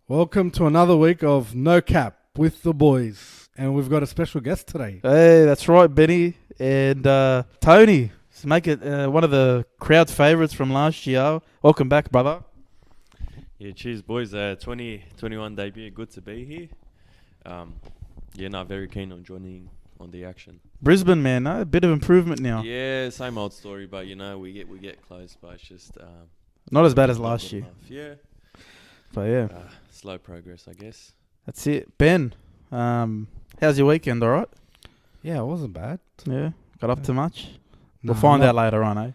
Welcome to another week of No Cap with the boys. And we've got a special guest today. Hey, that's right, Benny. And Tony, to make it one of the crowd's favourites from last year. Welcome back, brother. Yeah, cheers, boys. 2021 debut. Good to be here. Very keen on joining on the action. Brisbane, man, a bit of improvement now. Yeah, same old story, but we get close, but it's just not as bad as last year. Yeah. But yeah, slow progress, I guess. that's it. Ben, how's your weekend? All right? Yeah, it wasn't bad. Yeah, got up to much? Nah, We'll find out later on, eh?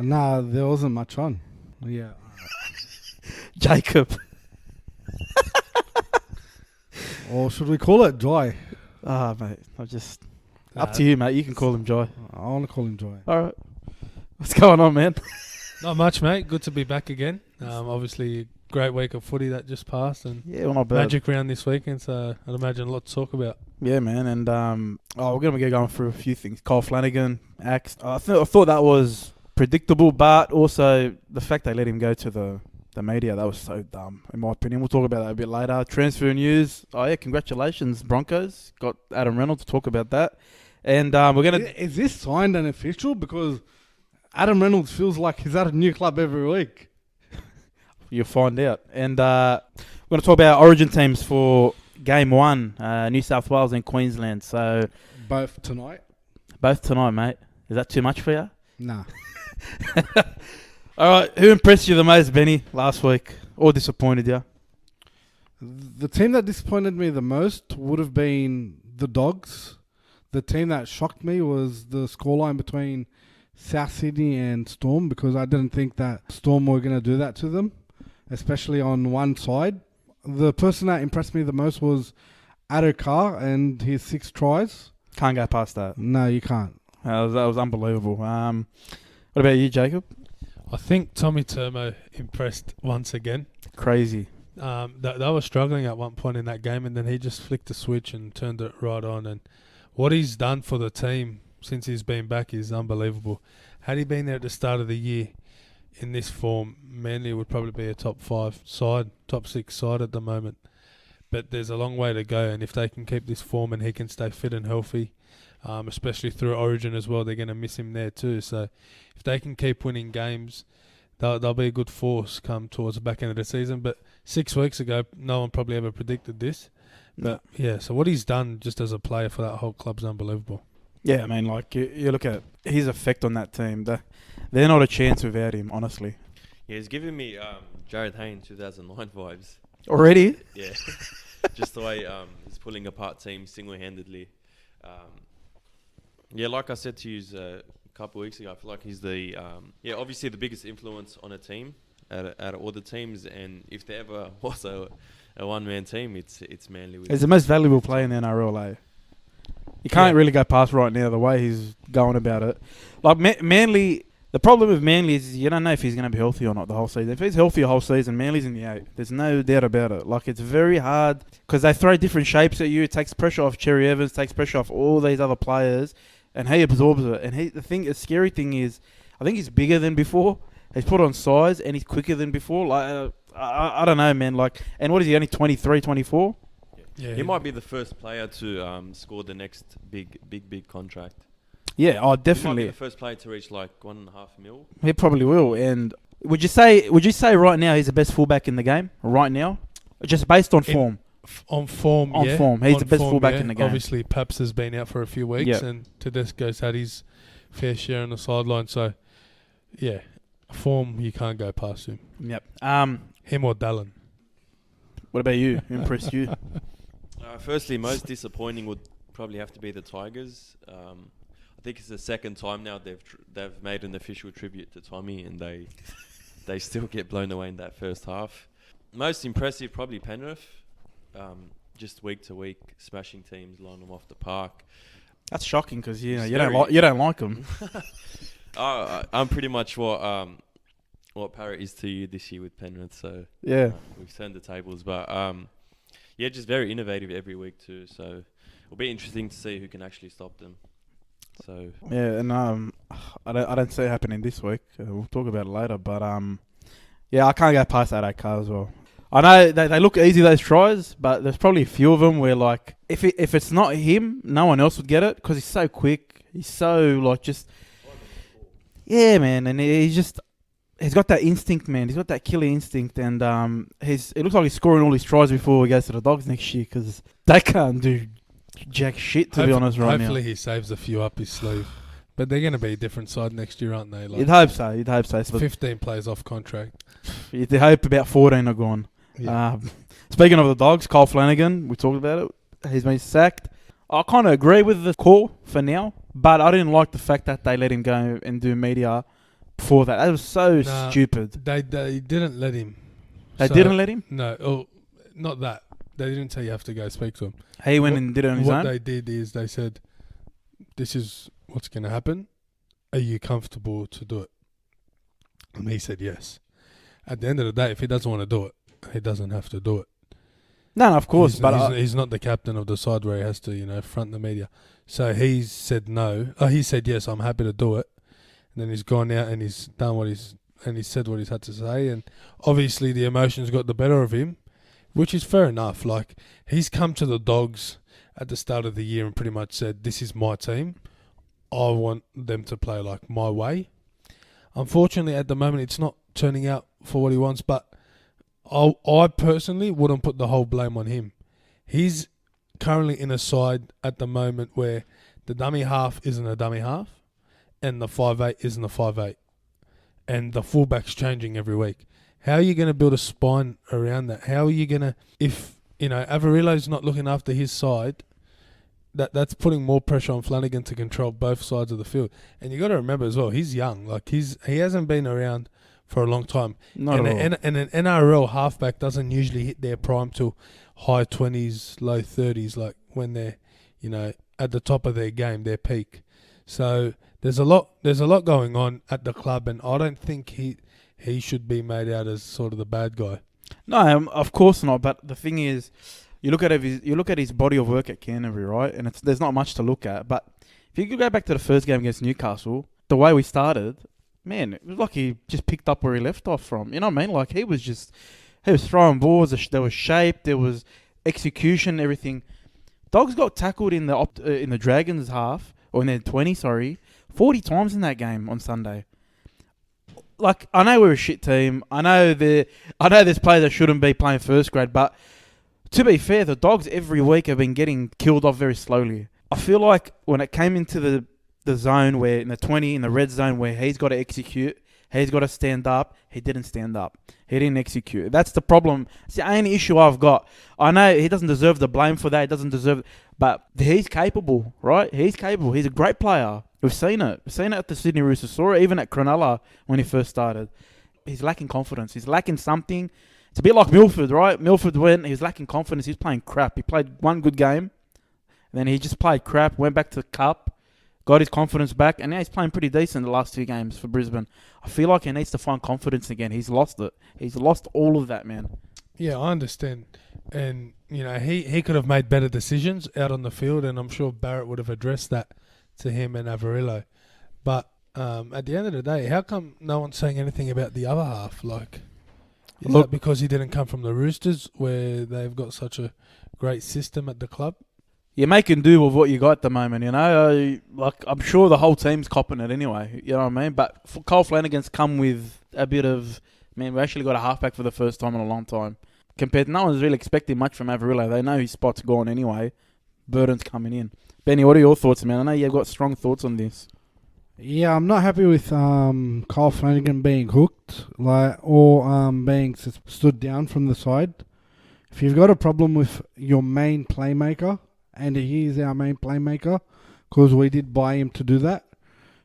Nah, there wasn't much on. Yeah. Jacob. Or should we call it Joy? Mate, up to you, mate. You can call him Joy. I want to call him Joy. All right. What's going on, man? Not much, mate. Good to be back again. Obviously, great week of footy that just passed, and Yeah, well, not bad. magic round this weekend. So I'd imagine a lot to talk about. Yeah, man, and we're gonna get going through a few things. Kyle Flanagan, axed. I thought that was predictable, but also the fact they let him go to the media, that was so dumb, in my opinion. We'll talk about that a bit later. Transfer news. Oh yeah, congratulations, Broncos. Got Adam Reynolds to talk about that, and we're gonna. Is this signed and official? Because Adam Reynolds feels like he's at a new club every week. You'll find out, and we're gonna talk about origin teams for Game 1, New South Wales and Queensland. So Both tonight? both tonight, mate. Is that too much for you? Nah. All right, who impressed you the most, Benny, last week, or disappointed you? The team that disappointed me the most would have been the Dogs. The team that shocked me was the scoreline between South Sydney and Storm, because I didn't think that Storm were going to do that to them, especially on one side. The person that impressed me the most was Addo Carr and his 6 tries. Can't go past that. No, you can't. That was unbelievable. What about you, Jacob? I think Tommy Turmo impressed once again. Crazy. They were struggling at one point in that game, and then he just flicked the switch and turned it right on. And what he's done for the team since he's been back is unbelievable. Had he been there at the start of the year in this form, Manly would probably be a top 5 side, top 6 side at the moment. But there's a long way to go, and if they can keep this form and he can stay fit and healthy, especially through Origin as well, they're going to miss him there too. So if they can keep winning games, they'll be a good force come towards the back end of the season. But 6 weeks ago, no one probably ever predicted this. But yeah, so what he's done just as a player for that whole club's unbelievable. Yeah, I mean, like, you look at his effect on that team. They're not a chance without him, honestly. Yeah, he's giving me Jared Hayne 2009 vibes. Already? Yeah, just the way he's pulling apart teams single-handedly. Like I said to you a couple of weeks ago, I feel like he's the obviously the biggest influence on a team out of all the teams, and if there ever was a one-man team, it's Manly. He's the most valuable player in the NRL, eh? You can't really go past right now the way he's going about it. Like, Manly, the problem with Manly is you don't know if he's going to be healthy or not the whole season. If he's healthy the whole season, Manly's in the 8. There's no doubt about it. Like, it's very hard because they throw different shapes at you. It takes pressure off Cherry Evans, takes pressure off all these other players, and he absorbs it. And the scary thing is, I think he's bigger than before. He's put on size, and he's quicker than before. Like, I don't know, man. Like, and what is he, only 23, 24? Yeah, he might be the first player to score the next big contract. Yeah, definitely. He might be the first player to reach like 1.5 mil. He probably will. And would you say right now he's the best fullback in the game? Right now, just based on form. On form, He's the best fullback in the game. Obviously, Paps has been out for a few weeks, and Tedesco's had his fair share on the sideline. So, yeah, form, you can't go past him. Yep. Him or Dallin. What about you? Who impressed you? Firstly, most disappointing would probably have to be the Tigers. I think it's the second time now they've made an official tribute to Tommy, and they still get blown away in that first half. Most impressive, probably Penrith. Just week to week, smashing teams, lining them off the park. That's shocking because you don't like them. I'm pretty much what Parrot is to you this year with Penrith. So yeah, we've turned the tables, but just very innovative every week too. So it'll be interesting to see who can actually stop them. So yeah, and I don't see it happening this week. We'll talk about it later, but I can't go past that car as well. I know they look easy, those tries, but there's probably a few of them where, like, if it's not him, no one else would get it because he's so quick. He's so, like, just... Yeah, man, and he's got that instinct, man. He's got that killer instinct, and it looks like he's scoring all his tries before he goes to the Dogs next year because they can't do jack shit, to be honest, right now. Hopefully he saves a few up his sleeve. But they're going to be a different side next year, aren't they? Like, You'd hope so. You'd hope so. 15 players off contract. You'd hope about 14 are gone. Yeah. Speaking of the Dogs, Kyle Flanagan, we talked about it. He's been sacked. I kind of agree with the call for now, but I didn't like the fact that they let him go and do media before that. That was so stupid. They didn't let him. They didn't let him? No, not that. They didn't say you have to go speak to him. He went and did it on his own? What they did is they said, this is what's going to happen. Are you comfortable to do it? And he said yes. At the end of the day, if he doesn't want to do it, he doesn't have to do it. No, of course. He's not the captain of the side where he has to, front the media. So he said no. He said yes, I'm happy to do it. And then he's gone out and he's done and he said what he's had to say. And obviously the emotions got the better of him, which is fair enough. Like, he's come to the Dogs at the start of the year and pretty much said, this is my team. I want them to play like my way. Unfortunately, at the moment, it's not turning out for what he wants, but I personally wouldn't put the whole blame on him. He's currently in a side at the moment where the dummy half isn't a dummy half and the 5'8" isn't a 5'8", and the fullback's changing every week. How are you going to build a spine around that? How are you going to, if, Avarilo's not looking after his side, that's putting more pressure on Flanagan to control both sides of the field. And you got to remember as well, he's young. Like, he hasn't been around for a long time. Not at all. And an NRL halfback doesn't usually hit their prime till high 20s, low 30s, like when they're, at the top of their game, their peak. So there's a lot going on at the club, and I don't think he should be made out as sort of the bad guy. No, of course not. But the thing is, you look at his body of work at Canterbury, right? And there's not much to look at. But if you could go back to the first game against Newcastle, the way we started, man, it was like he just picked up where he left off from. You know what I mean? Like, he was throwing balls. There was shape. There was execution. Everything. Dogs got tackled in the Dragons half, or in their 20, 40 times in that game on Sunday. Like, I know we're a shit team. I know there's players that shouldn't be playing first grade, but to be fair, the Dogs every week have been getting killed off very slowly. I feel like when it came into the zone where, in the 20, in the red zone where he's got to execute, he's got to stand up, he didn't stand up. He didn't execute. That's the problem. It's the only issue I've got. I know he doesn't deserve the blame for that. He doesn't deserve, but he's capable, right? He's capable. He's a great player. We've seen it. We've seen it at the Sydney Roosters. Saw it even at Cronulla when he first started. He's lacking confidence. He's lacking something. It's a bit like Milford, right? Milford he was lacking confidence. He's playing crap. He played one good game, and then he just played crap, went back to the cup, got his confidence back, and now he's playing pretty decent the last 2 games for Brisbane. I feel like he needs to find confidence again. He's lost it. He's lost all of that, man. Yeah, I understand. And, he could have made better decisions out on the field, and I'm sure Barrett would have addressed that to him and Avarillo. But at the end of the day, how come no one's saying anything about the other half? Like, is that because he didn't come from the Roosters, where they've got such a great system at the club? You're making do with what you got at the moment, Like, I'm sure the whole team's copping it anyway, you know what I mean? But Kyle Flanagan's come with a bit of, we actually got a halfback for the first time in a long time. Compared to no one's really expecting much from Avarillo. They know his spot's gone anyway. Burden's coming in. Benny, what are your thoughts, man? I know you've got strong thoughts on this. Yeah, I'm not happy with Kyle Flanagan being hooked, or being stood down from the side. If you've got a problem with your main playmaker, and he is our main playmaker, because we did buy him to do that,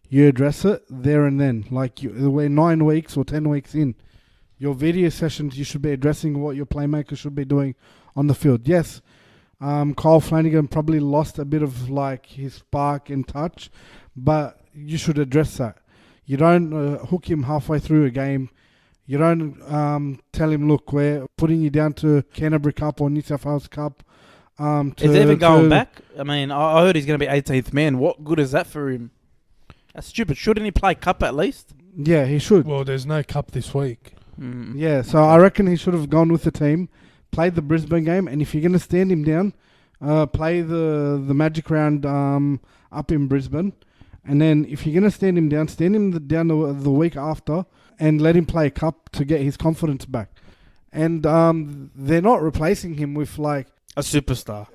you address it there and then. Like, we're 9 weeks or 10 weeks in. Your video sessions, you should be addressing what your playmaker should be doing on the field. Yes, Kyle Flanagan probably lost a bit of his spark and touch, but you should address that. You don't hook him halfway through a game. You don't tell him, look, we're putting you down to Canterbury Cup or New South Wales Cup. Is he even going back? I heard he's going to be 18th man. What good is that for him? That's stupid. Shouldn't he play Cup at least? Yeah, he should. Well, there's no Cup this week. Yeah, so I reckon he should have gone with the team, played the Brisbane game, and if you're going to stand him down, play the Magic round up in Brisbane. And then if you're going to stand him down the week after and let him play a cup to get his confidence back. And they're not replacing him with like a superstar.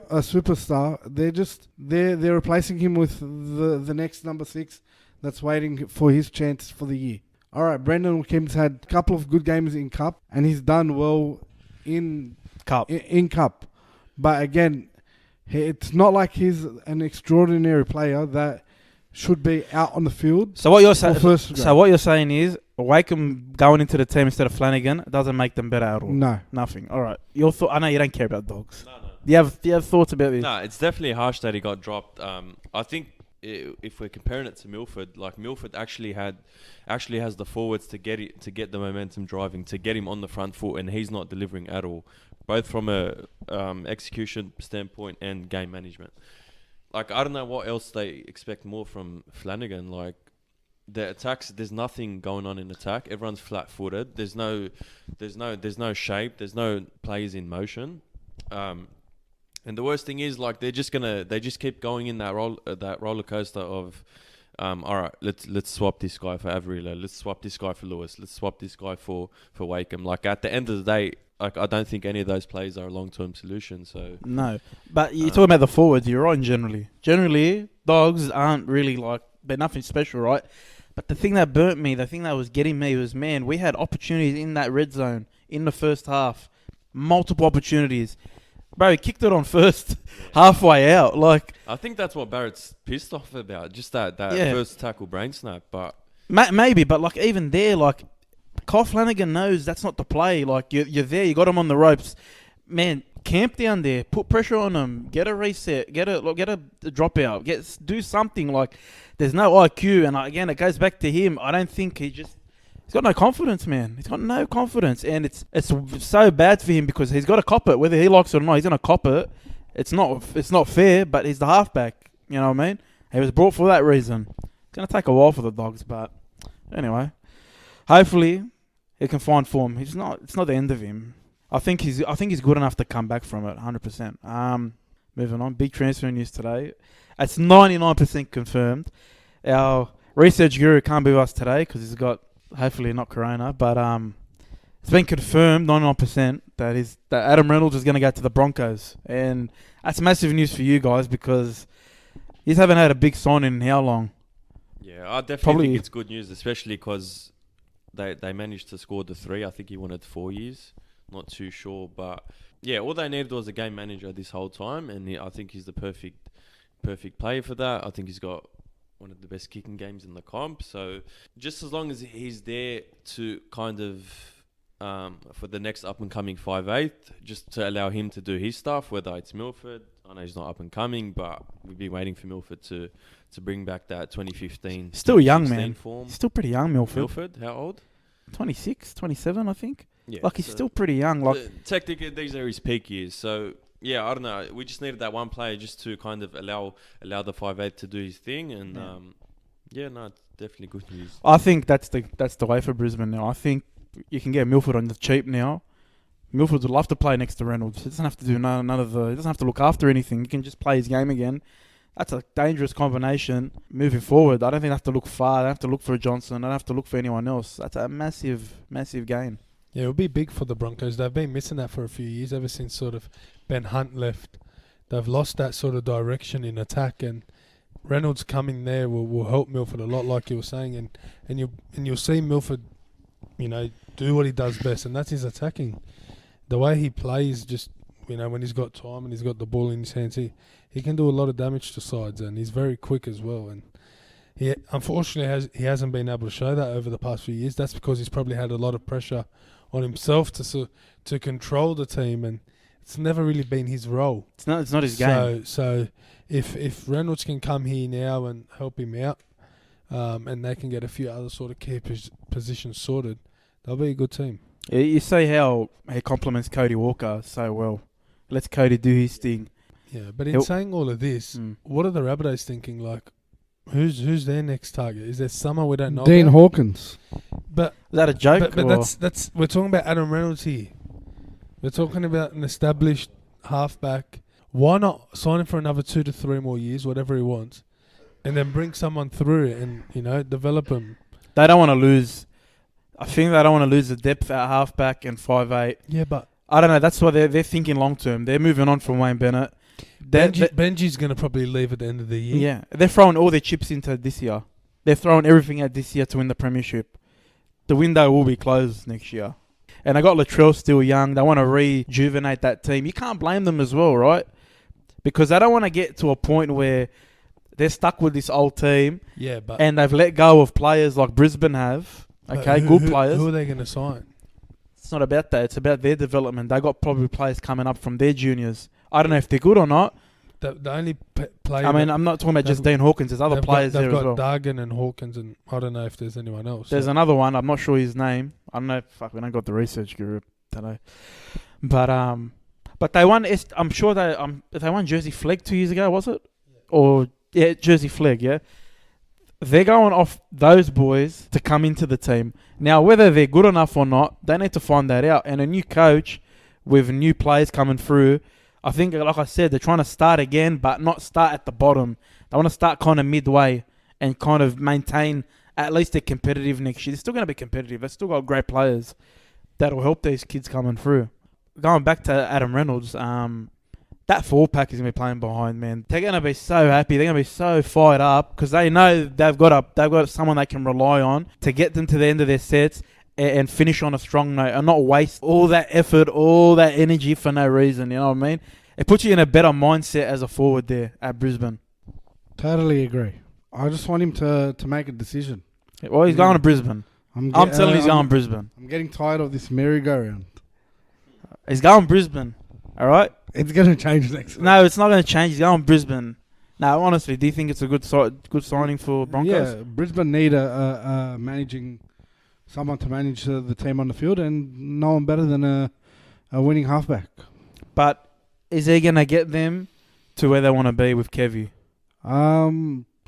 They're replacing him with the next number 6 that's waiting for his chance for the year. All right, Brendan Kim's had a couple of good games in cup, and he's done well in Cup. In cup. But again, it's not like he's an extraordinary player that should be out on the field. So what you're saying? So what you're saying is Wakeham going into the team instead of Flanagan doesn't make them better at all. No, nothing. All right, your thought. I know you don't care about dogs. No. Do you have thoughts about this? No, it's definitely harsh that he got dropped. I think if we're comparing it to Milford, like Milford actually has the forwards to get the momentum driving, to get him on the front foot, and he's not delivering at all, both from a execution standpoint and game management. Like, I don't know what else they expect more from Flanagan. Like, the attacks, there's nothing going on in attack. Everyone's flat-footed. There's no shape. There's no plays in motion. And the worst thing is, like, they just keep going in that roller coaster of, all right, let's swap this guy for Averillo. Let's swap this guy for Lewis. Let's swap this guy for Wakeham. Like, at the end of the day, like, I don't think any of those plays are a long-term solution. So no, but you're talking about the forwards. You're right. Generally, dogs aren't really like they're nothing special, right? But the thing that burnt me, the thing that was getting me was, man, we had opportunities in that red zone in the first half, multiple opportunities. Bro, he kicked it on first, halfway out. Like, I think that's what Barrett's pissed off about, just that first tackle brain snap. But maybe, but like even there, like Kyle Flanagan knows that's not the play. Like you're there, you got him on the ropes, man. Camp down there, put pressure on him, get a reset, get a dropout, do something. Like, there's no IQ, and again, it goes back to him. I don't think he's got no confidence, man. He's got no confidence, and it's so bad for him because he's got to cop it, whether he likes it or not. He's gonna cop it. It's not fair, but he's the halfback. You know what I mean? He was brought for that reason. It's gonna take a while for the Dogs, but anyway, hopefully he can find form. It's not the end of him. I think he's good enough to come back from it, 100%. Moving on, big transfer news today. It's 99% confirmed. Our research guru can't be with us today because he's got hopefully not corona, but it's been confirmed 99% that Adam Reynolds is going to go to the Broncos, and that's massive news for you guys because you haven't had a big signing in how long? Yeah, I definitely think it's good news, especially because they managed to score the 3. I think he wanted 4 years. Not too sure, but yeah, all they needed was a game manager this whole time, and I think he's the perfect player for that. I think he's got one of the best kicking games in the comp. So just as long as he's there to kind of for the next up and coming 5'8", just to allow him to do his stuff, whether it's Milford. I know he's not up and coming, but we've been waiting for Milford to bring back that 2015. Still young, man. Form. Still pretty young, Milford. Milford, how old? 26, 27, I think. Yeah, like he's still pretty young. Like technically, these are his peak years. So yeah, I don't know. We just needed that one player just to kind of allow the 5'8" to do his thing, and it's definitely good news. I think that's the way for Brisbane now. I think you can get Milford on the cheap now. Milford would love to play next to Reynolds. He doesn't have to do none of the. He doesn't have to look after anything. He can just play his game again. That's a dangerous combination moving forward. I don't think they have to look far. They don't have to look for a Johnson. They don't have to look for anyone else. That's a massive, massive gain. Yeah, it'll be big for the Broncos. They've been missing that for a few years, ever since sort of Ben Hunt left. They've lost that sort of direction in attack, and Reynolds coming there will help Milford a lot, like you were saying, and you'll see Milford, do what he does best, and that's his attacking. The way he plays, just when he's got time and he's got the ball in his hands, he can do a lot of damage to sides, and he's very quick as well. And he unfortunately hasn't been able to show that over the past few years. That's because he's probably had a lot of pressure on himself to control the team, and it's never really been his role. It's not his game. So if Reynolds can come here now and help him out, and they can get a few other sort of key positions sorted, they'll be a good team. You see how he complements Cody Walker so well. Lets Cody do his thing. Yeah, but in saying all of this, what are the Rabbitohs thinking? Like, Who's their next target? Is there someone we don't know Dean about? Hawkins. But Is that a joke? but or- that's we're talking about Adam Reynolds here. We're talking about an established halfback. Why not sign him for another 2 to 3 more years, whatever he wants, and then bring someone through and develop him. they don't want to lose. I think they don't want to lose the depth at halfback and 5'8". Yeah, but I don't know. That's why they're thinking long term. They're moving on from Wayne Bennett. Benji's going to probably leave at the end of the year. Yeah, they're throwing all their chips into this year. They're throwing everything at this year to win the premiership. The window will be closed next year. And they got Latrell still young. They want to rejuvenate that team. You can't blame them as well, right? Because they don't want to get to a point where they're stuck with this old team Yeah, but and they've let go of players like Brisbane have. Okay, good players. Who are they going to sign? It's not about that. It's about their development. They got probably players coming up from their juniors. I don't know if they're good or not. The only player. I mean, I'm not talking about just Dean Hawkins. There's other players there as well. They've got Dargan and Hawkins, and I don't know if there's anyone else. There's another one. I'm not sure his name. I don't know. Fuck, we don't got the research group. Don't know. But they won. I'm sure they won Jersey Flag 2 years ago. Was it? Or yeah, Jersey Flag. Yeah. They're going off those boys to come into the team. Now, whether they're good enough or not, they need to find that out. And a new coach with new players coming through, I think, like I said, they're trying to start again, but not start at the bottom. They want to start kind of midway and kind of maintain at least they're competitive next year. They're still going to be competitive. They've still got great players that'll help these kids coming through. Going back to Adam Reynolds, that 4-pack is going to be playing behind, man. They're going to be so happy. They're going to be so fired up because they know they've got someone they can rely on to get them to the end of their sets and finish on a strong note and not waste all that effort, all that energy for no reason. You know what I mean? It puts you in a better mindset as a forward there at Brisbane. Totally agree. I just want him to make a decision. Well, he's going to Brisbane. I'm telling you he's going to Brisbane. I'm getting tired of this merry-go-round. He's going Brisbane. All right? It's going to change next week. No, it's not going to change. He's going Brisbane. No, honestly, do you think it's a good signing for Broncos? Yeah, Brisbane need a someone to manage the team on the field, and no one better than a winning halfback. But is he going to get them to where they want to be with Kevy?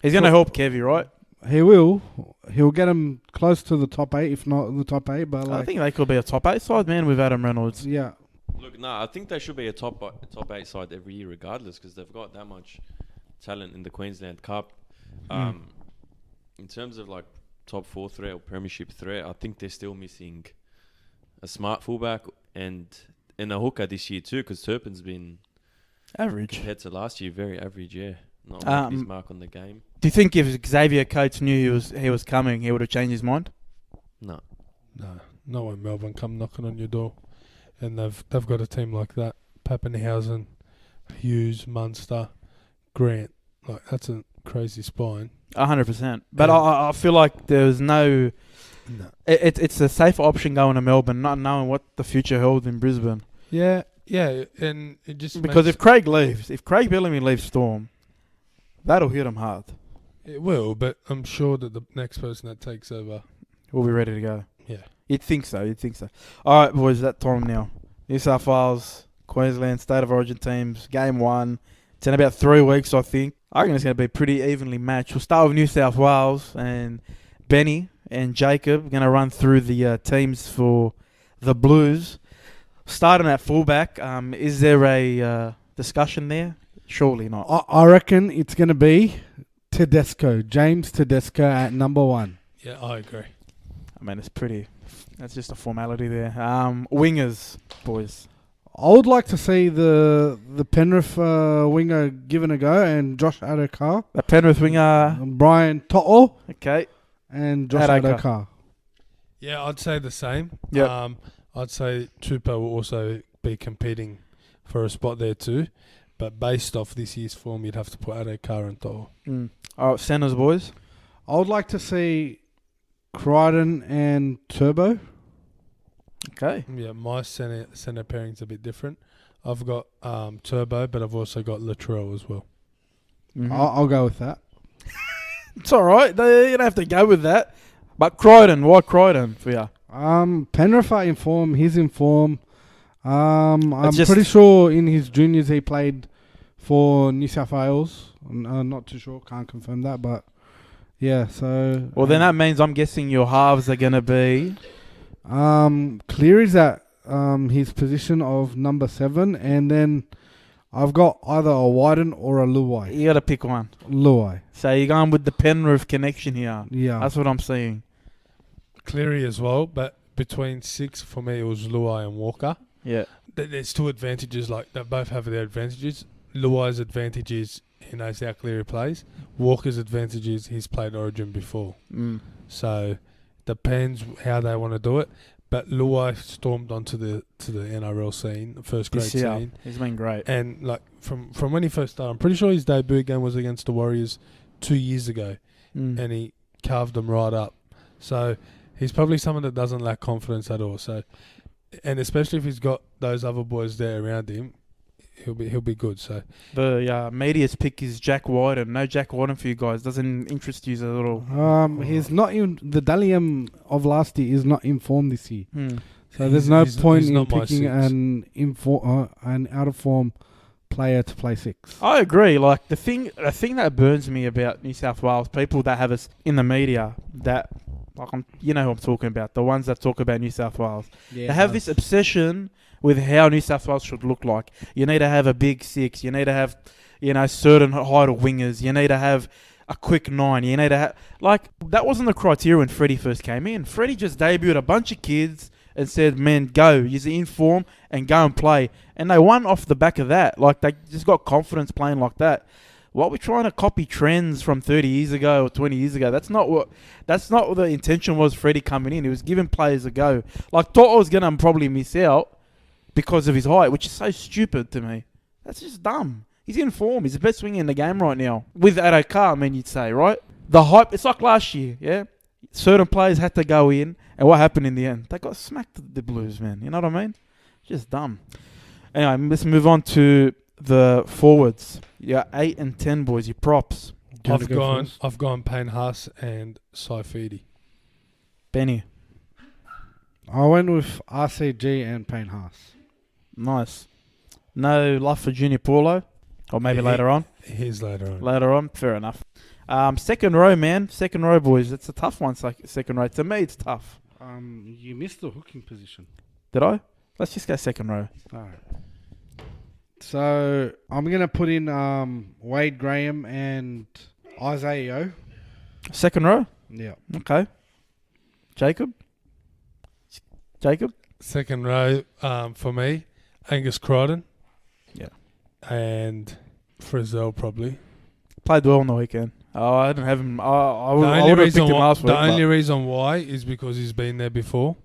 He's going to help Kevy, right? He will. He'll get them close to the top 8, if not the top 8. But I think they could be a top 8 side, man, with Adam Reynolds. Yeah. Look, no, I think they should be a top 8 side every year regardless because they've got that much talent in the Queensland Cup. In terms of like top 4 threat or premiership threat, I think they're still missing a smart fullback and a hooker this year too because Turpin's been average compared to last year, very average, yeah. Not making his mark on the game. Do you think if Xavier Coates knew he was coming, he would have changed his mind? No. No, not when Melbourne come knocking on your door, and they've got a team like that: Pappenhausen, Hughes, Munster, Grant. Like that's a crazy spine. 100%. But I feel like there's no. It's a safer option going to Melbourne, not knowing what the future held in Brisbane. Yeah, and it just because if Craig Bellamy leaves Storm, that'll hit him hard. It will, but I'm sure that the next person that takes over will be ready to go. Yeah. You'd think so. All right, boys, that time now. New South Wales, Queensland, State of Origin teams, Game 1. It's in about 3 weeks, I think. I reckon it's going to be pretty evenly matched. We'll start with New South Wales, and Benny and Jacob are going to run through the teams for the Blues. Starting at fullback, is there a discussion there? Surely not. I reckon it's going to be James Tedesco at number 1. Yeah, I agree. I mean, that's just a formality there. Wingers, boys. I would like to see the Penrith winger given a go, and Josh Adokar. The Penrith winger. Brian To'o. Okay. And Josh Adokar. Yeah, I'd say the same. Yeah. I'd say Tupou will also be competing for a spot there too. But based off this year's form, you'd have to put Adokar and To'o. All right, centres, boys. I would like to see Crichton and Turbo. Okay. Yeah, my centre pairing's a bit different. I've got Turbo, but I've also got Latrell as well. Mm-hmm. I'll go with that. It's all right. You don't have to go with that. But Crichton, why Crichton for you? Penrith are in form. He's in form. I'm pretty sure in his juniors he played for New South Wales. Not too sure. Can't confirm that. But Yeah, so... Well, then that means I'm guessing your halves are going to be... Cleary's at his position of number 7, and then I've got either a Wyden or a Luai. You got to pick one. Luai. So you're going with the Penrith connection here. Yeah. That's what I'm seeing. Cleary as well, but between 6 for me it was Luai and Walker. Yeah. There's two advantages, like they both have their advantages. Luai's advantage is he knows how Cleary plays. Walker's advantage is he's played Origin before. So depends how they want to do it. But Luai stormed onto the NRL scene, the first grade scene. He's been great. And like from when he first started, I'm pretty sure his debut game was against the Warriors 2 years ago, and he carved them right up. So he's probably someone that doesn't lack confidence at all. So, and especially if he's got those other boys there around him, he'll be good. So the media's pick is Jack Wyden. No Jack Wyden for you guys. Doesn't interest you at all. He's not in the Dalium of last year is not informed this year. So there's no point in picking an out of form player to play 6. I agree. Like the thing that burns me about New South Wales people that have us in the media that like you know who I'm talking about, the ones that talk about New South Wales. Yeah, they have this obsession with how New South Wales should look like. You need to have a big 6. You need to have, certain height of wingers. You need to have a quick 9. You need to have... Like, that wasn't the criteria when Freddie first came in. Freddie just debuted a bunch of kids and said, man, go. You're in form and go and play. And they won off the back of that. Like, they just got confidence playing like that. What we're trying to copy trends from 30 years ago or 20 years ago. That's not what the intention was. Freddie coming in, he was giving players a go. Like thought I was gonna probably miss out because of his height, which is so stupid to me. That's just dumb. He's in form. He's the best winger in the game right now. With Adokar, I mean, you'd say, right? The hype. It's like last year, yeah. Certain players had to go in, and what happened in the end? They got smacked. The Blues, man. You know what I mean? Just dumb. Anyway, let's move on to the forwards. Yeah, 8 and 10 boys. Your props. I've gone Payne Haas and Saifidi. Benny. I went with RCG and Payne Haas. Nice. No love for Junior Paulo, or maybe later on. He's later on. Later on, fair enough. Second row, man. Second row, boys. It's a tough one. Second row. To me, it's tough. You missed the hooking position. Did I? Let's just go second row. All right. So I'm gonna put in Wade Graham and Isaiah. Second row. Yeah. Okay. Jacob. Second row for me, Angus Crichton. Yeah. And Frizzell probably. Played well on the weekend. Oh, I didn't have him. I would have picked him last week. The only reason why is because he's been there before,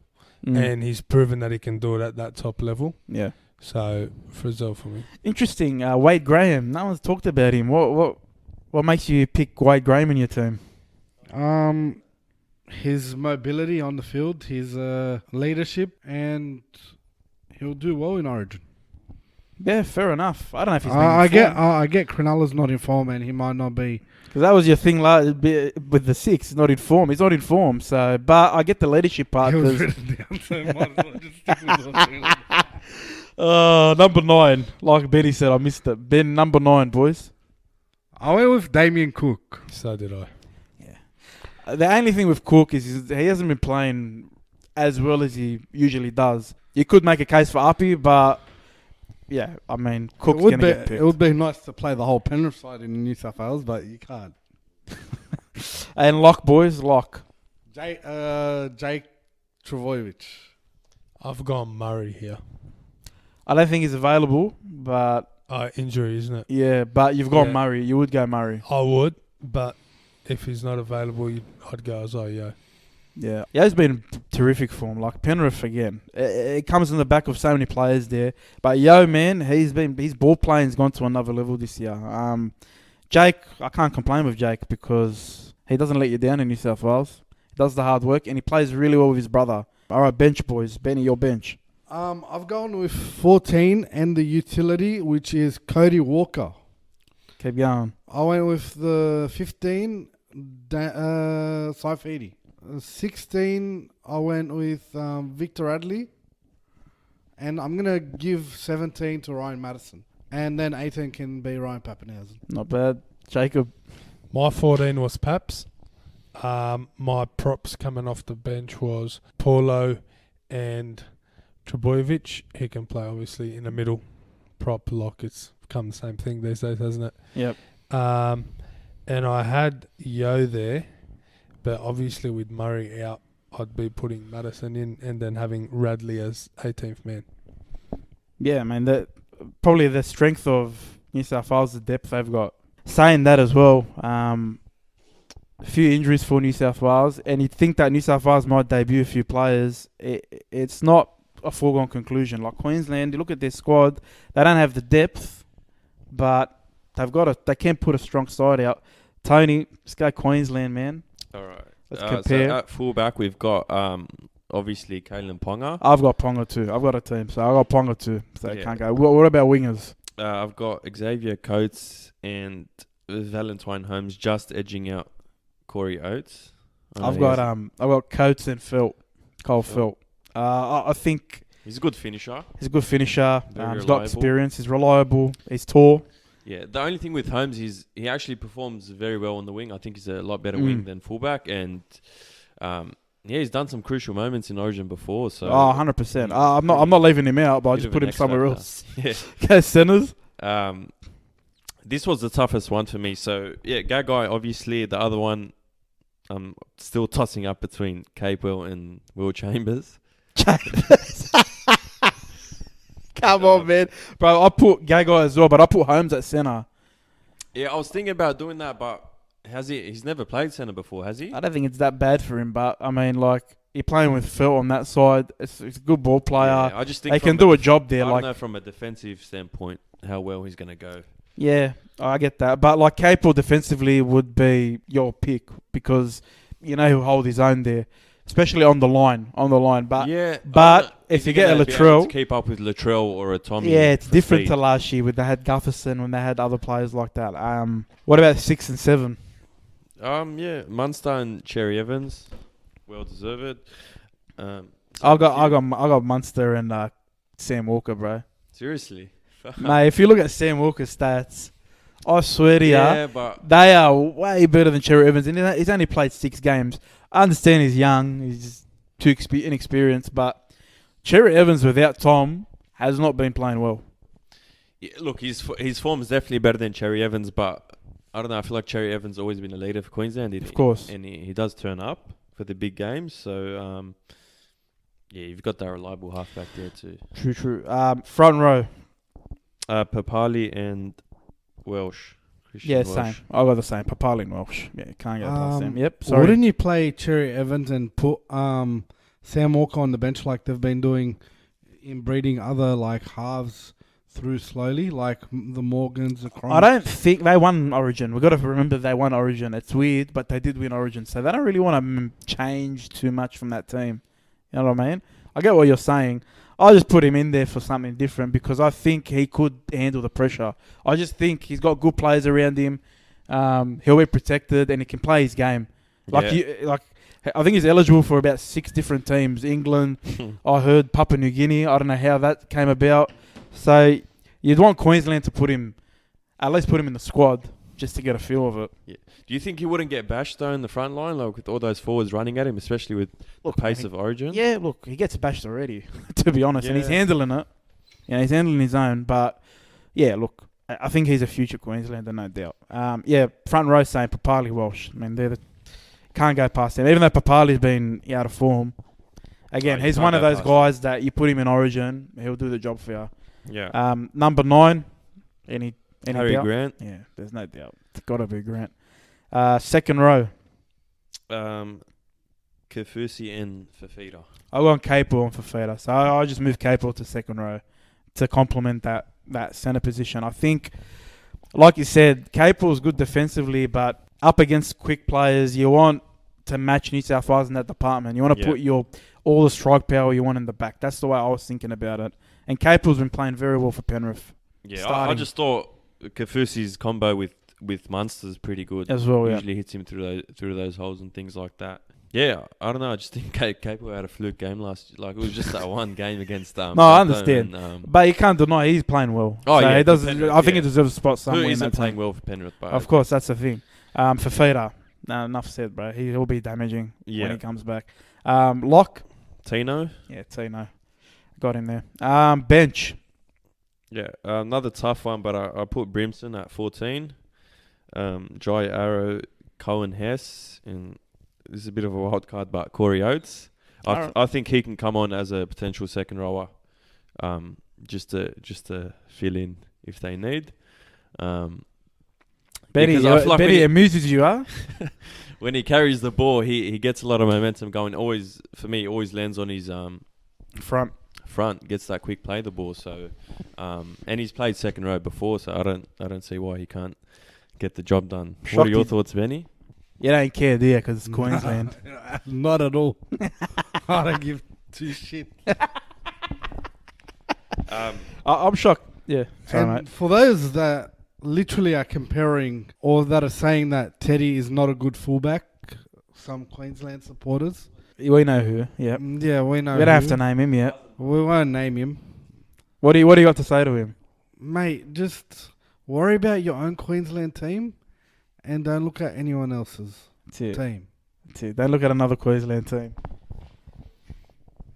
and he's proven that he can do it at that top level. Yeah. So Frizzell for me. Interesting. Wade Graham. No one's talked about him. What makes you pick Wade Graham in your team? His mobility on the field, his leadership, and he'll do well in Origin. Yeah, fair enough. I don't know if he's been I get Cronulla's not in form, and he might not be. Because that was your thing with the 6, not in form. He's not in form. So, but I get the leadership part. He was written down, so might as well just stick with it. Number 9. Like Benny said, I missed it. Ben, number 9, boys. I went with Damian Cook. So did I. Yeah. The only thing with Cook is he hasn't been playing as well as he usually does. You could make a case for Uppy, but yeah, I mean, Cook's going to get picked. It would be nice to play the whole Penrith side in New South Wales, but you can't. And lock, boys, lock. Jake Travojevic. I've gone Murray here. I don't think he's available, but... Injury, isn't it? Yeah, but you've gone Murray. You would go Murray. I would, but if he's not available, I'd go Isaiah. Yeah. Yo's been terrific for him. Like Penrith again. It comes in the back of so many players there. But Yo, man, his ball playing's gone to another level this year. Jake, I can't complain with Jake because he doesn't let you down in New South Wales. He does the hard work and he plays really well with his brother. All right, bench boys. Benny, your bench. I've gone with 14 and the utility, which is Cody Walker. Keep going. I went with the 15, Saifidi. 16, I went with Victor Adley. And I'm going to give 17 to Ryan Madison. And then 18 can be Ryan Pappenhausen. Not bad. Jacob. My 14 was Paps. My props coming off the bench was Paulo and Trebojevic. He can play, obviously, in the middle. Prop lock, it's become the same thing these days, hasn't it? Yep. And I had Yo there, but obviously with Murray out, I'd be putting Madison in and then having Radley as 18th man. Yeah, man. Probably the strength of New South Wales, the depth they've got. Saying that as well, a few injuries for New South Wales, and you'd think that New South Wales might debut a few players. It's not a foregone conclusion. Like Queensland, you look at their squad, they don't have the depth, but they can put a strong side out. Tony, let's go Queensland, man. All right. Let's compare. So at fullback, we've got obviously Kalen Ponga. I've got Ponga too. I've got a team, so I've got Ponga too. So Yeah. can't go. What about wingers? I've got Xavier Coates and Valentine Holmes just edging out Corey Oates. I've got Coates and Kyle Felt. I think he's a good finisher. he's a good finisher. Very He's got reliable. experience. He's reliable. He's tall. Yeah, the only thing with Holmes is he actually performs very well on the wing. I think he's a lot better wing than fullback, and he's done some crucial moments in Origin before. So 100%. I'm not leaving him out, but I bit just of put an him X somewhere factor. else. Yeah. Go centers. This was the toughest one for me. So yeah, Gagai obviously. The other one, I'm still tossing up between Capewell and Will Chambers. Come on, man. Bro, I put Gagai as well, but I put Holmes at centre. Yeah, I was thinking about doing that, but he's never played centre before, has he? I don't think it's that bad for him, but I mean, like, you're playing with Phil on that side. It's a good ball player. Yeah, I just think they can do a job there. I don't Like, know from a defensive standpoint how well he's going to go. yeah, I get that. But like, Capel defensively would be your pick because you know he'll hold his own there, especially on the line. But yeah, but if you get a Latrell, keep up with Latrell or a Tommy. yeah, it's for different speed. to last year when they had Gutherson, when they had other players like that. What about 6 and 7? Yeah, Munster and Cherry Evans, well deserved. I got Munster and Sam Walker, bro. Seriously, Mate, if you look at Sam Walker's stats, I swear to yeah, you, but they are way better than Cherry Evans. And he's only played 6 games. I understand he's young, he's too inexperienced, but Cherry Evans without Tom has not been playing well. yeah, look, his form is definitely better than Cherry Evans, but I don't know. I feel like Cherry Evans always been a leader for Queensland. Of course. and he does turn up for the big games. So yeah, you've got that reliable halfback there too. True. Front row. Papali and Welsh. Christian Yeah, Welsh. same. I got the same. Papali and Welsh. Yeah, can't go past them. Yep, sorry. Wouldn't you play Cherry Evans and put Sam Walker on the bench like they've been doing in breeding other like halves through slowly, like the Morgans, the Cron? I don't think they won Origin. We've got to remember they won Origin. It's weird, but they did win Origin. So they don't really want to change too much from that team. You know what I mean? I get what you're saying. I just put him in there for something different because I think he could handle the pressure. I just think he's got good players around him. He'll be protected and he can play his game. Yeah. I think he's eligible for about 6 different teams. England, I heard Papua New Guinea. I don't know how that came about. So you'd want Queensland to at least put him in the squad just to get a feel of it. Yeah. Do you think he wouldn't get bashed though in the front line, like with all those forwards running at him, especially with the pace of Origin? Yeah, look, he gets bashed already, to be honest, and he's Yeah. handling it. Yeah, he's handling his own. But yeah, look, I think he's a future Queenslander, no doubt. Yeah, front row saying Papali, Welsh. I mean, can't go past them. Even though Papali's been out of form, again, you he's can't one of go those past guys that you put him in Origin, he'll do the job for you. Yeah. Number 9, any Harry doubt? Grant. Yeah, there's no doubt. It's got to be Grant. Second row, Kafusi and Fafita. I've gone Capel and Fafita. So I just moved Capel to second row to complement that centre position. I think, like you said, Capel's good defensively, but up against quick players, you want to match New South Wales in that department. You want to put all the strike power you want in the back. That's the way I was thinking about it. And Capel's been playing very well for Penrith. Yeah, I Starting. just thought Kafusi's combo with Munster's pretty good As well, yeah. Usually hits him through those holes and things like that. Yeah, I don't know. I just think Capel had a fluke game last year. Like, it was just that one game against No, I understand. And, But you can't deny he's playing well. Oh, so yeah, he does. Penrith, I think yeah. he deserves a spot who somewhere in isn't that playing team. well for Penrith? But Of course, that's the thing. Fafita. No, enough said, bro. He'll be damaging Yeah. when he comes back. Lock. Tino. Yeah, Tino. Got him there. Bench. Yeah, another tough one, but I put Brimson at 14. Jai Arrow, Cohen Hess, and this is a bit of a wild card, but Corey Oates. I think he can come on as a potential second rower, just to fill in if they need. Benny, because I feel like Benny amuses you, huh? when he carries the ball, he gets a lot of momentum going. Always lands on his front, gets that quick play the ball. So, and he's played second row before, so I don't see why he can't get the job done. What are your thoughts, Benny? You don't care, do you? Because it's Queensland. Not at all. I don't give two shit. I'm shocked. Yeah. Sorry, And mate. for those that literally are comparing or that are saying that Teddy is not a good fullback, some Queensland supporters. We know who. Yeah. Yeah, we know. We don't have to name him yet. We won't name him. What do you got to say to him? Mate, just worry about your own Queensland team and don't look at anyone else's That's it. team. That's it. Don't look at another Queensland team.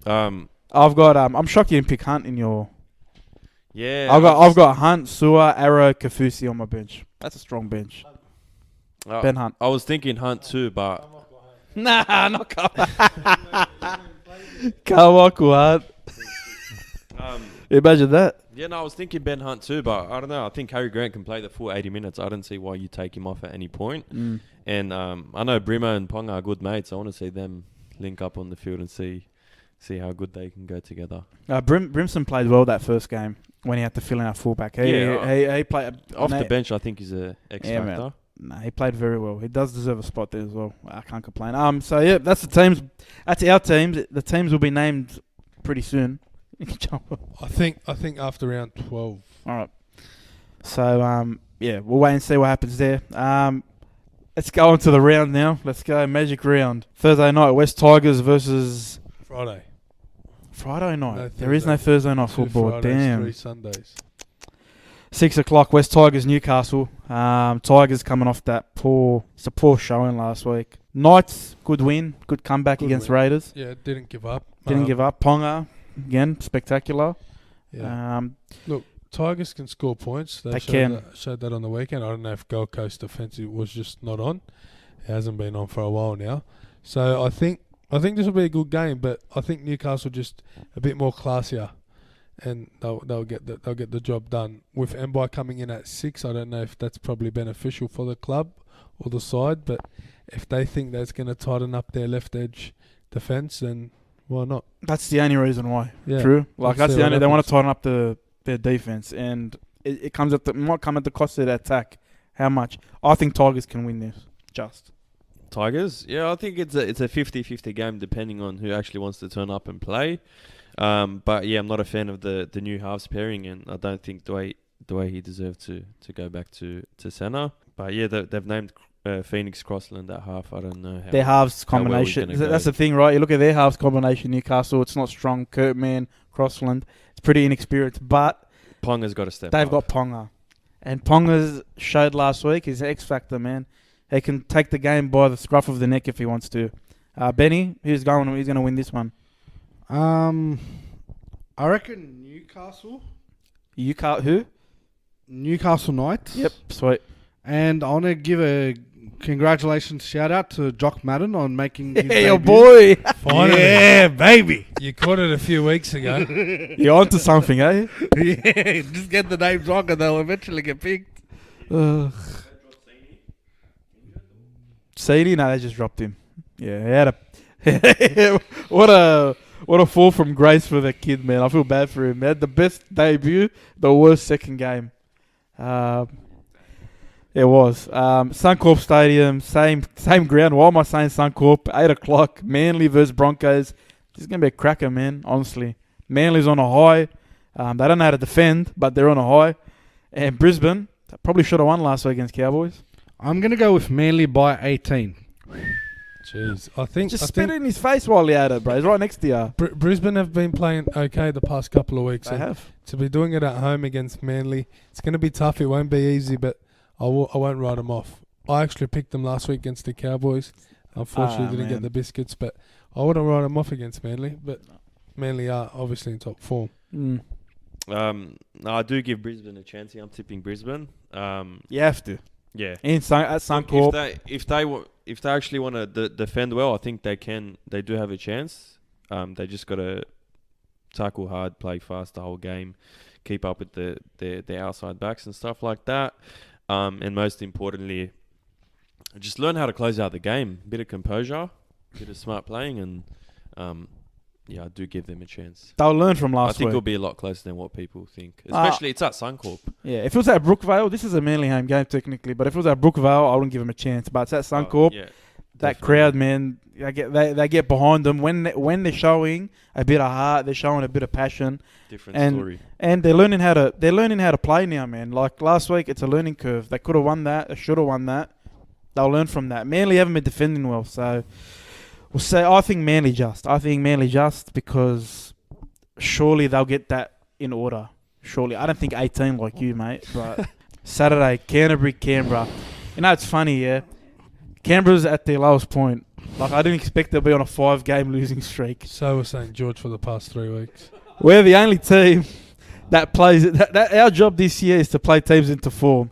I've got. I'm shocked you didn't pick Hunt in your. Yeah. I've got Hunt, Sua, Arrow, Kafusi on my bench. That's a strong bench. Ben Hunt. I was thinking Hunt too, but Nah, not Kawaku Hunt. Imagine that. yeah, no, I was thinking Ben Hunt too, but I don't know. I think Harry Grant can play the full 80 minutes. I don't see why you take him off at any point. And I know Brimo and Ponga are good mates. I want to see them link up on the field and see how good they can go together. Brimson played well that first game when he had to fill in our fullback. He played Off the bench, I think he's a X factor. Man. Nah, he played very well. He does deserve a spot there as well. I can't complain. So yeah, that's the teams. That's our teams. The teams will be named pretty soon. I think after round 12. All right. So yeah, we'll wait and see what happens there. Let's go on to the round now. Let's go magic round. Thursday night, West Tigers versus Friday night. No There is no Thursday night 2 football. Fridays, Damn. 3 Sundays. 6 o'clock, West Tigers, Newcastle. Tigers coming off that poor showing last week. Knights, good win, good comeback against Raiders. Yeah, didn't give up. Didn't give up. Ponga, again, spectacular. Yeah. Tigers can score points. They can. Showed that on the weekend. I don't know if Gold Coast defensive was just not on. It hasn't been on for a while now. So I think this will be a good game, but I think Newcastle just a bit more classier, and they'll get the job done. With Mbai coming in at 6, I don't know if that's probably beneficial for the club or the side, but if they think that's going to tighten up their left edge defence, then why not? That's the only reason why. Yeah. True. Like Let's that's see the what only. They want happens. to tighten up their defense, and it comes at might come at the cost of the attack. How much? I think Tigers can win this. Just. Tigers? Yeah, I think it's a 50-50 game depending on who actually wants to turn up and play. But yeah, I'm not a fan of the new halves pairing, and I don't think Dwayne he deserved to go back to centre. But yeah, they've named Phoenix Crossland at half. I don't know how Their halves how well he's combination. gonna That's go. the thing, right? You look at their halves combination. Newcastle, it's not strong. Kurtman, Crossland, it's pretty inexperienced. But Ponga's got to step they've up. got Ponga, and Ponga's showed last week his X factor, man. He can take the game by the scruff of the neck if he wants to. Benny, who's going to win this one? I reckon Newcastle. Who? Newcastle Knights. Yep, sweet. And I want to give a congratulations shout out to Jock Madden on making his Hey, your debut. boy. Finally. Yeah, baby. You caught it a few weeks ago. You're onto something, eh? Yeah, just get the names wrong and they'll eventually get picked. Sadie? No, they just dropped him. Yeah, he had a... what a fall from grace for that kid, man. I feel bad for him. He had the best debut, the worst second game. It was. Suncorp Stadium, same ground. Why am I saying Suncorp? 8 o'clock, Manly versus Broncos. This is going to be a cracker, man, honestly. Manly's on a high. They don't know how to defend, but they're on a high. And Brisbane, probably should have won last week against Cowboys. I'm going to go with Manly by 18. Jeez, I think Spit it in his face while he had it, bro. He's right next to you. Brisbane have been playing okay the past couple of weeks. They and have. To be doing it at home against Manly, it's going to be tough. It won't be easy, but I won't write them off. I actually picked them last week against the Cowboys. Unfortunately, didn't man. get the biscuits, but I wouldn't write them off against Manly. But Manly are obviously in top form. Mm. No, I do give Brisbane a chance here. I'm tipping Brisbane. You have to. Yeah. At Suncorp. If they actually want to defend well, I think they can. They do have a chance. They just got to tackle hard, play fast the whole game, keep up with the outside backs and stuff like that. And most importantly, just learn how to close out the game. Bit of composure, bit of smart playing, and I do give them a chance. They'll learn from last I think week. it'll be a lot closer than what people think. Especially it's at Suncorp. Yeah, if it was at Brookvale, this is a Manly home game technically, but if it was at Brookvale, I wouldn't give them a chance. But it's at Suncorp. Yeah, That definitely. crowd, man, they get behind them when they're showing a bit of heart, they're showing a bit of passion, Different story. and they're learning how to play now, man. Like last week, it's a learning curve. They could have won that, they should have won that. They'll learn from that. Manly haven't been defending well, so we'll say I think Manly just because surely they'll get that in order. Surely, I don't think 18 like you, mate. But Saturday, Canberra. You know, it's funny, yeah. Canberra's at their lowest point. Like, I didn't expect they'll be on a 5-game losing streak. So was St. George for the past 3 weeks. We're the only team that plays it. Our job this year is to play teams into form.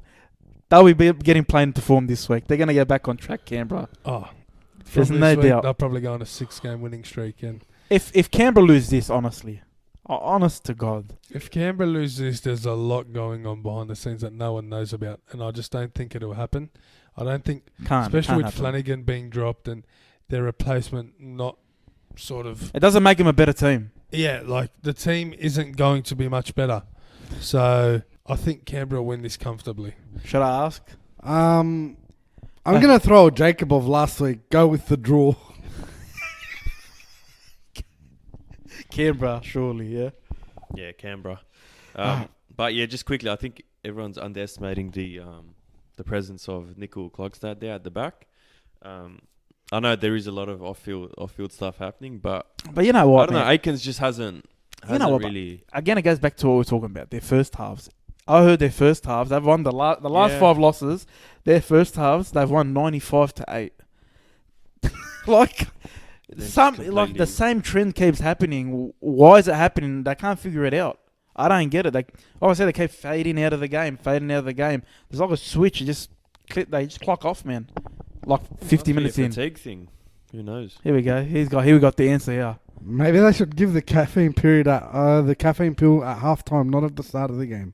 They'll be getting played into form this week. They're going to get back on track, Canberra. Oh, There's from no this week, doubt. they'll probably go on a 6-game winning streak. And If Canberra lose this, honestly, honest to God, if Canberra lose this, there's a lot going on behind the scenes that no one knows about. And I just don't think it'll happen. I don't think, especially with happen. Flanagan being dropped and their replacement not sort of... It doesn't make them a better team. Yeah, like the team isn't going to be much better. So I think Canberra win this comfortably. Should I ask? I'm gonna throw Jacob of last week. Go with the draw. Canberra, surely, yeah. Yeah, Canberra. But yeah, just quickly, I think everyone's underestimating the presence of Nickel Klogstad there at the back. I know there is a lot of off-field stuff happening, but you know what, I don't know. man? Aikens just hasn't really. Again, it goes back to what we were talking about. Their first halves. I heard their first halves. They've won the last Yeah. 5 losses. Their first halves, they've won 95-8. Like Completely. the same trend keeps happening. Why is it happening? They can't figure it out. I don't get it. They keep fading out of the game. There's like a switch. They just clock off, man. Like 50 minutes in. Fatigue thing. Who knows? Here we go. We got the answer here. Maybe they should give the caffeine pill at halftime, not at the start of the game.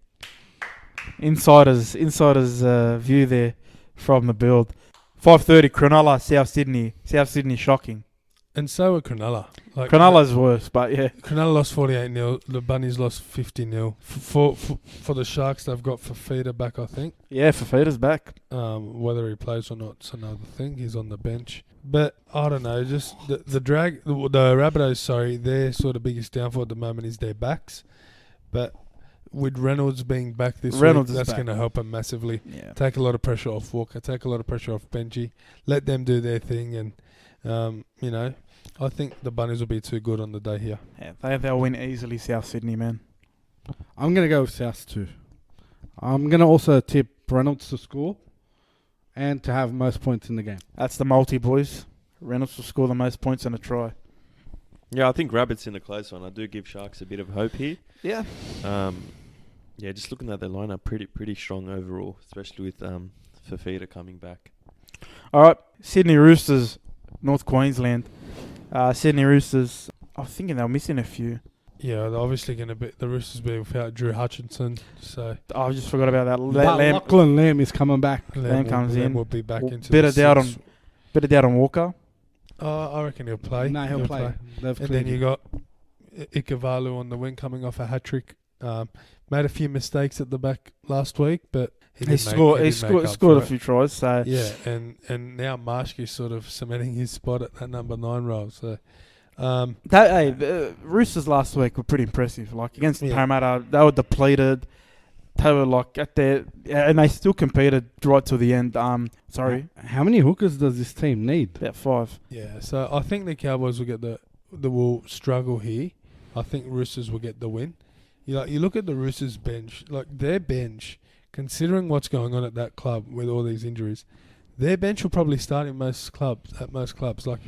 Insiders view there from the build. 5:30 Cronulla, South Sydney shocking. And so are Cronulla. Like Cronulla's worse, but yeah. Cronulla lost 48-0. The Bunnies lost 50-0. For the Sharks, they've got Fafita back, I think. Yeah, Fafita's back. Whether he plays or not, it's another thing. He's on the bench. But I don't know. Just the Rabbitohs. Sorry, their sort of biggest downfall at the moment is their backs. But with Reynolds being back this week, that's going to help them massively. Yeah. Take a lot of pressure off Walker. Take a lot of pressure off Benji. Let them do their thing, and I think the Bunnies will be too good on the day here. Yeah, they'll win easily, South Sydney, man. I'm gonna go with South too. I'm gonna also tip Reynolds to score and to have most points in the game. That's the multi, boys. Reynolds will score the most points in a try. Yeah, I think Rabbits in a close one. I do give Sharks a bit of hope here. Yeah. Yeah, just looking at their lineup, pretty strong overall, especially with Fafita coming back. All right, Sydney Roosters, North Queensland. Sydney Roosters, I'm thinking they're missing a few. Yeah, they're obviously going to be the Roosters be without Drew Hutchinson. So I just forgot about that. But Lachlan Lamb is coming back. Lamb comes in. Will be back into Bit the of doubt six. on Walker. I reckon he'll play. No, he'll play. And then you got Ikavalu on the wing coming off a hat-trick. Made a few mistakes at the back last week, but he scored a few tries. So yeah, and now Marshke's sort of cementing his spot at that number 9 role. So the Roosters last week were pretty impressive. Like against Parramatta, they were depleted. They were like and they still competed right to the end. How many hookers does this team need? About 5. Yeah, so I think the Cowboys will get will struggle here. I think Roosters will get the win. You look at the Roosters bench, like their bench, considering what's going on at that club with all these injuries, their bench will probably start in most clubs. At most clubs, like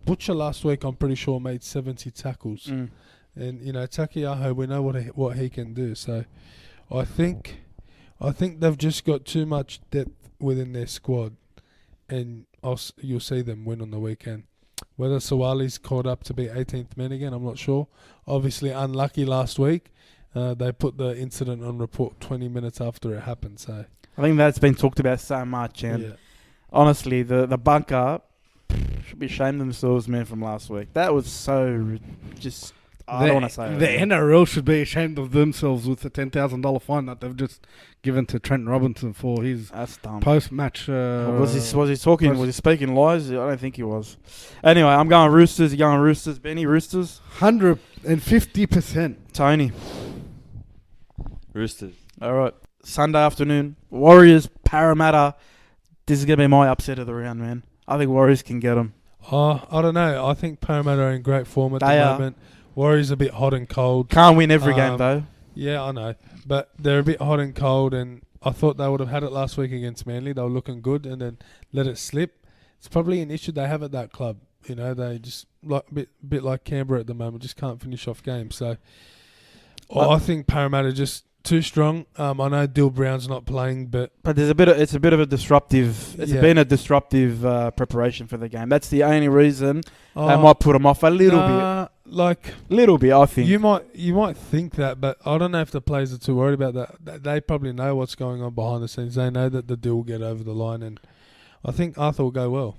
Butcher last week, I'm pretty sure made 70 tackles, and Takiaho, we know what he can do. So, I think they've just got too much depth within their squad, and you'll see them win on the weekend. Whether Sawali's caught up to be 18th man again, I'm not sure. Obviously unlucky last week. They put the incident on report 20 minutes after it happened. So I think that's been talked about so much, and honestly, the bunker should be ashamed of themselves, man, from last week. That was so just... I don't want to say the NRL should be ashamed of themselves with the $10,000 fine that they've just given to Trent Robinson for his post-match. Was he talking? Was he speaking lies? I don't think he was. Anyway, I'm going Roosters. You're going Roosters. Benny, Roosters? 150%. Tony? Roosters. All right. Sunday afternoon. Warriors, Parramatta. This is going to be my upset of the round, man. I think Warriors can get them. I don't know. I think Parramatta are in great form at the moment. Warriors a bit hot and cold. Can't win every game, though. Yeah, I know. But they're a bit hot and cold, and I thought they would have had it last week against Manly. They were looking good, and then let it slip. It's probably an issue they have at that club. You know, they just like a bit like Canberra at the moment, just can't finish off games. So I think Parramatta just too strong. I know Dill Brown's not playing, but there's it's a bit of a disruptive. It's been a disruptive preparation for the game. That's the only reason they might put them off a little bit. Little bit, I think. You might think that, but I don't know if the players are too worried about that. They probably know what's going on behind the scenes. They know that the deal will get over the line, and I think Arthur will go well.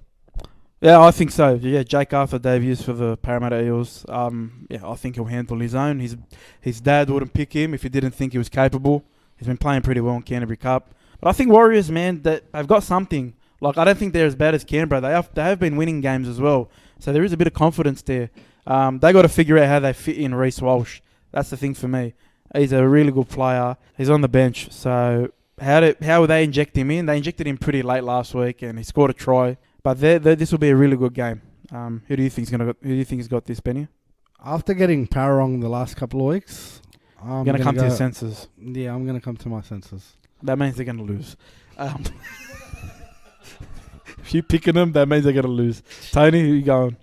Yeah, I think so. Yeah, Jake Arthur debuts for the Parramatta Eels. I think he'll handle his own. His dad wouldn't pick him if he didn't think he was capable. He's been playing pretty well in Canterbury Cup. But I think Warriors, man, that they've got something. Like, I don't think they're as bad as Canberra. They have been winning games as well. So there is a bit of confidence there. They got to figure out how they fit in Reece Walsh. That's the thing for me. He's a really good player. He's on the bench. So how will they inject him in? They injected him pretty late last week, and he scored a try. But this will be a really good game. Who do you think's got this, Benny? After getting power wrong the last couple of weeks, I'm going to come to your senses. Yeah, I'm going to come to my senses. That means they're going to lose. If you're picking them, that means they're going to lose. Tony, who you going?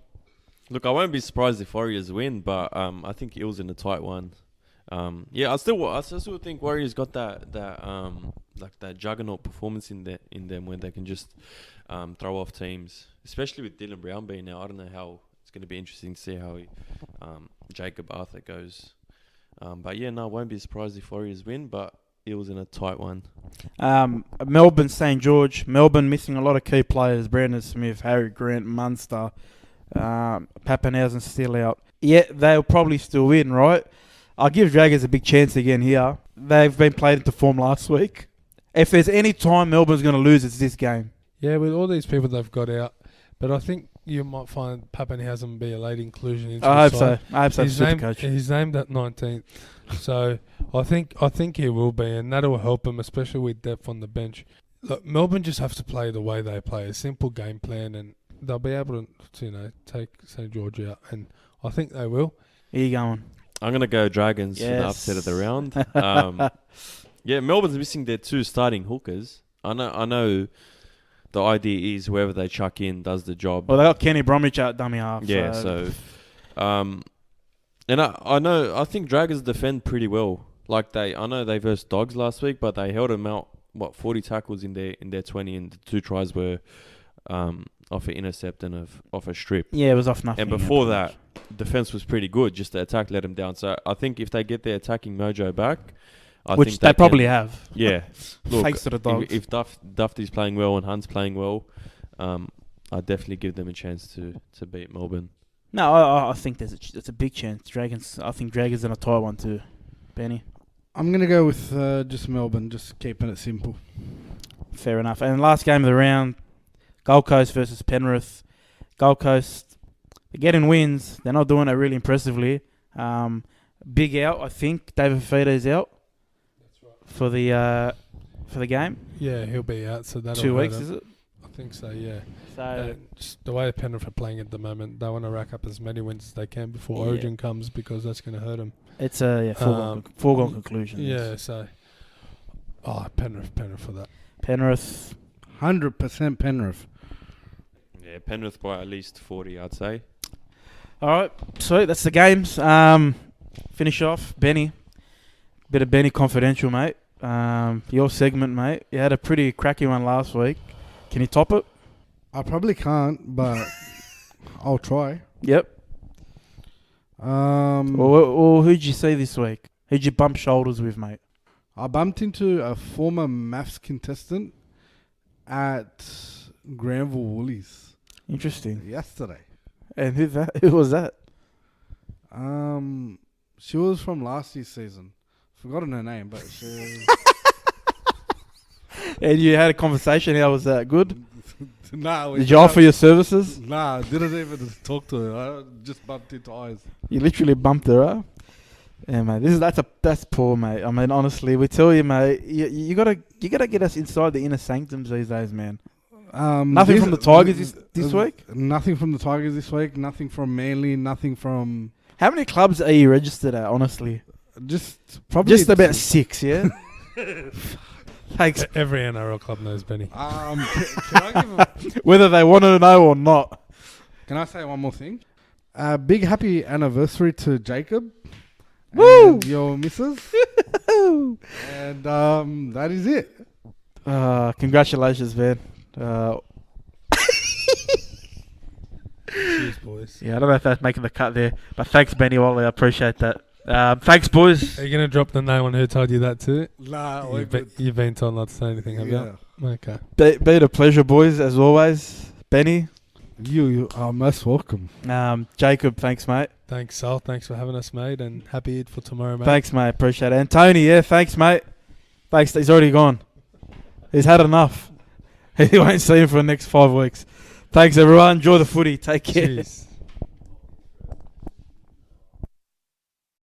Look, I won't be surprised if Warriors win, but I think Eels in a tight one. I still think Warriors got that juggernaut performance in them where they can just throw off teams, especially with Dylan Brown being now. I don't know how it's going to be interesting to see how Jacob Arthur goes. I won't be surprised if Warriors win, but Eels in a tight one. Melbourne, St. George. Melbourne missing a lot of key players. Brandon Smith, Harry Grant, Munster. Pappenhausen's still out. Yeah, they'll probably still win, right? I'll give Dragons a big chance again here. They've been played into form last week. If there's any time Melbourne's going to lose, it's this game. Yeah, with all these people they've got out. But I think you might find Pappenhausen be a late inclusion into the side. I hope so. He's named at 19th. So I think he will be, and that'll help him, especially with depth on the bench. Look, Melbourne just have to play the way they play, a simple game plan, and they'll be able to take St. George out, and I think they will. Where you going? I'm going to go Dragons for the upset of the round. Melbourne's missing their two starting hookers. I know the idea is whoever they chuck in does the job. Well, they got Kenny Bromwich out dummy half. Yeah, and I think Dragons defend pretty well. I know they versed Dogs last week, but they held them out 40 tackles in their 20, and the 2 tries were off an intercept and off a strip. Yeah, it was off nothing. And before that, defense was pretty good. Just the attack let them down. So I think if they get their attacking mojo back, which they probably have. Yeah. Look, thanks to the Dogs. If Dufty's playing well and Hunt's playing well, I'd definitely give them a chance to beat Melbourne. No, I think it's a big chance. Dragons. I think Dragons in a tight one too. Benny? I'm going to go with just Melbourne, just keeping it simple. Fair enough. And last game of the round, Gold Coast versus Penrith. Gold Coast, they're getting wins. They're not doing it really impressively. Big out, I think. David Fifita's out. That's right. For the game. Yeah, he'll be out. So that'll 2 weeks, is it? I think so, yeah. So just the way Penrith are playing at the moment, they want to rack up as many wins as they can before Origin comes, because that's going to hurt them. It's a foregone conclusion. Yeah, so Penrith for that. Penrith, 100% Penrith. Yeah, Penrith by at least 40, I'd say. All right, sweet. That's the games. Finish off, Benny. Bit of Benny confidential, mate. Your segment, mate. You had a pretty cracky one last week. Can you top it? I probably can't, but I'll try. Yep. Well, who'd you see this week? Who'd you bump shoulders with, mate? I bumped into a former maths contestant at Granville Woolies Interesting. yesterday. And who was that? She was from last year's season. Forgotten her name, but she. And you had a conversation. How was that? Good? Nah. Did you offer your services? Nah, I didn't even talk to her. I just bumped into eyes. You literally bumped her up. Yeah, mate. That's poor, mate. I mean, honestly, we tell you, mate. You gotta get us inside the inner sanctums these days, man. Nothing from the Tigers this week. Nothing from the Tigers this week. Nothing from Manly. Nothing from. How many clubs are you registered at? Honestly, probably just about 6. Yeah. Thanks. Every NRL club knows Benny. Can I give Whether they want to know or not. Can I say one more thing? Big happy anniversary to Jacob. Woo! And your missus. And that is it. Congratulations, man. Cheers, boys. Yeah, I don't know if that's making the cut there, but thanks, Benny Wally. I appreciate that. Thanks, boys. Are you going to drop the name on who told you that too? Nah, You've been told not to say anything, have you? Okay. Been a pleasure, boys, as always. Benny. You are most welcome. Jacob, thanks, mate. Thanks, Sal. Thanks for having us, mate, and happy Eid for tomorrow, mate. Thanks, mate. Appreciate it. And Tony, yeah, thanks, mate. Thanks. He's already gone. He's had enough. He won't see him for the next 5 weeks. Thanks, everyone. Enjoy the footy. Take care. Cheers.